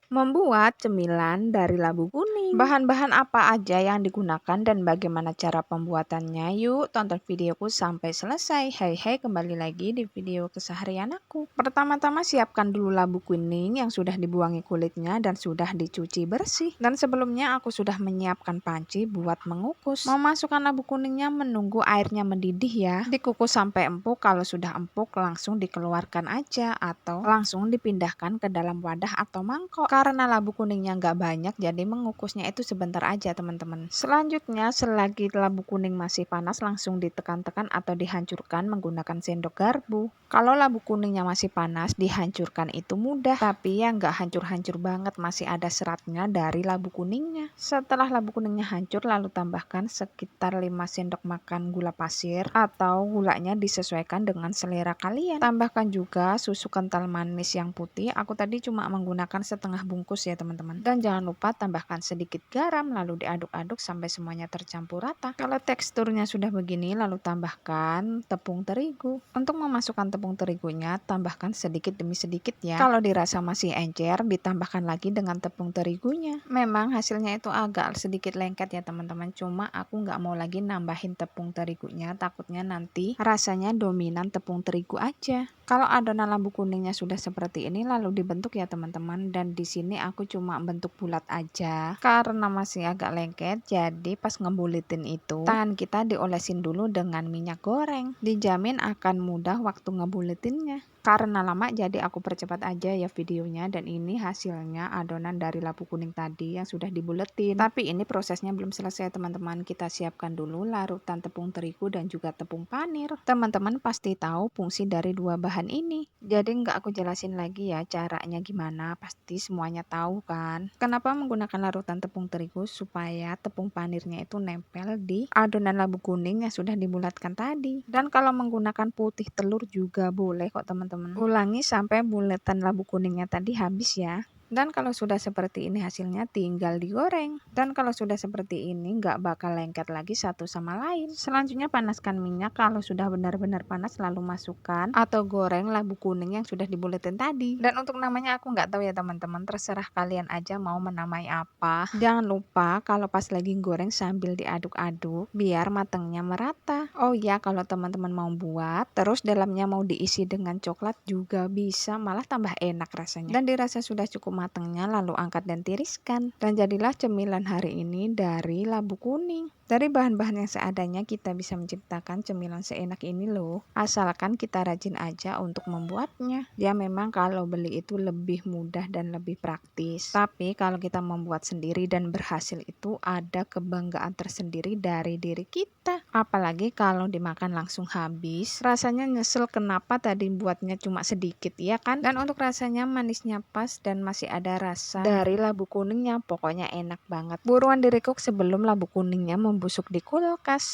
Membuat cemilan dari labu kuning. Bahan-bahan apa aja yang digunakan dan bagaimana cara pembuatannya? Yuk tonton videoku sampai selesai. Hai kembali lagi di video keseharian aku. Pertama-tama siapkan dulu labu kuning yang sudah dibuangi kulitnya dan sudah dicuci bersih. Dan sebelumnya aku sudah menyiapkan panci buat mengukus. Memasukkan labu kuningnya menunggu airnya mendidih ya. Dikukus sampai empuk, kalau sudah empuk langsung dikeluarkan aja atau langsung dipindahkan ke dalam wadah atau mangkok. Karena labu kuningnya nggak banyak, jadi mengukusnya itu sebentar aja teman-teman. Selanjutnya, selagi labu kuning masih panas, langsung ditekan-tekan atau dihancurkan menggunakan sendok garpu. Kalau labu kuningnya masih panas, dihancurkan itu mudah, tapi ya nggak hancur-hancur banget, masih ada seratnya dari labu kuningnya. Setelah labu kuningnya hancur, lalu tambahkan sekitar 5 sendok makan gula pasir atau gulanya disesuaikan dengan selera kalian. Tambahkan juga susu kental manis yang putih, aku tadi cuma menggunakan setengah bungkus ya teman-teman. Dan jangan lupa tambahkan sedikit garam, lalu diaduk-aduk sampai semuanya tercampur rata. Kalau teksturnya sudah begini, lalu tambahkan tepung terigu. Untuk memasukkan tepung terigunya, tambahkan sedikit demi sedikit ya. Kalau dirasa masih encer, ditambahkan lagi dengan tepung terigunya. Memang hasilnya itu agak sedikit lengket ya teman-teman, cuma aku nggak mau lagi nambahin tepung terigunya, takutnya nanti rasanya dominan tepung terigu aja. Kalau adonan labu kuningnya sudah seperti ini, lalu dibentuk ya teman-teman, dan di sini aku cuma bentuk bulat aja karena masih agak lengket. Jadi pas ngebulitin itu tangan kita diolesin dulu dengan minyak goreng, dijamin akan mudah waktu ngebulitinnya. Karena lama jadi aku percepat aja ya videonya, dan ini hasilnya adonan dari labu kuning tadi yang sudah dibuletin. Tapi ini prosesnya belum selesai teman-teman, kita siapkan dulu larutan tepung terigu dan juga tepung panir. Teman-teman pasti tahu fungsi dari dua bahan ini, jadi nggak aku jelasin lagi ya caranya gimana, pasti semuanya tahu kan. Kenapa menggunakan larutan tepung terigu? Supaya tepung panirnya itu nempel di adonan labu kuning yang sudah dibulatkan tadi. Dan kalau menggunakan putih telur juga boleh kok teman-teman. Ulangi sampai bulatan labu kuningnya tadi habis ya. Dan kalau sudah seperti ini hasilnya tinggal digoreng. Dan kalau sudah seperti ini nggak bakal lengket lagi satu sama lain. Selanjutnya panaskan minyak, kalau sudah benar-benar panas lalu masukkan atau goreng labu kuning yang sudah dibuletin tadi. Dan untuk namanya aku nggak tahu ya teman-teman, terserah kalian aja mau menamai apa. Jangan lupa kalau pas lagi goreng sambil diaduk-aduk biar matangnya merata. Oh ya, kalau teman-teman mau buat terus dalamnya mau diisi dengan coklat juga bisa, malah tambah enak rasanya. Dan dirasa sudah cukup matangnya, lalu angkat dan tiriskan. Dan jadilah cemilan hari ini dari labu kuning. Dari bahan-bahan yang seadanya kita bisa menciptakan cemilan seenak ini loh. Asalkan kita rajin aja untuk membuatnya. Ya memang kalau beli itu lebih mudah dan lebih praktis. Tapi kalau kita membuat sendiri dan berhasil itu ada kebanggaan tersendiri dari diri kita. Apalagi kalau dimakan langsung habis. Rasanya nyesel kenapa tadi buatnya cuma sedikit ya kan. Dan untuk rasanya manisnya pas dan masih ada rasa dari labu kuningnya, pokoknya enak banget. Buruan di-recook sebelum labu kuningnya membusuk di kulkas.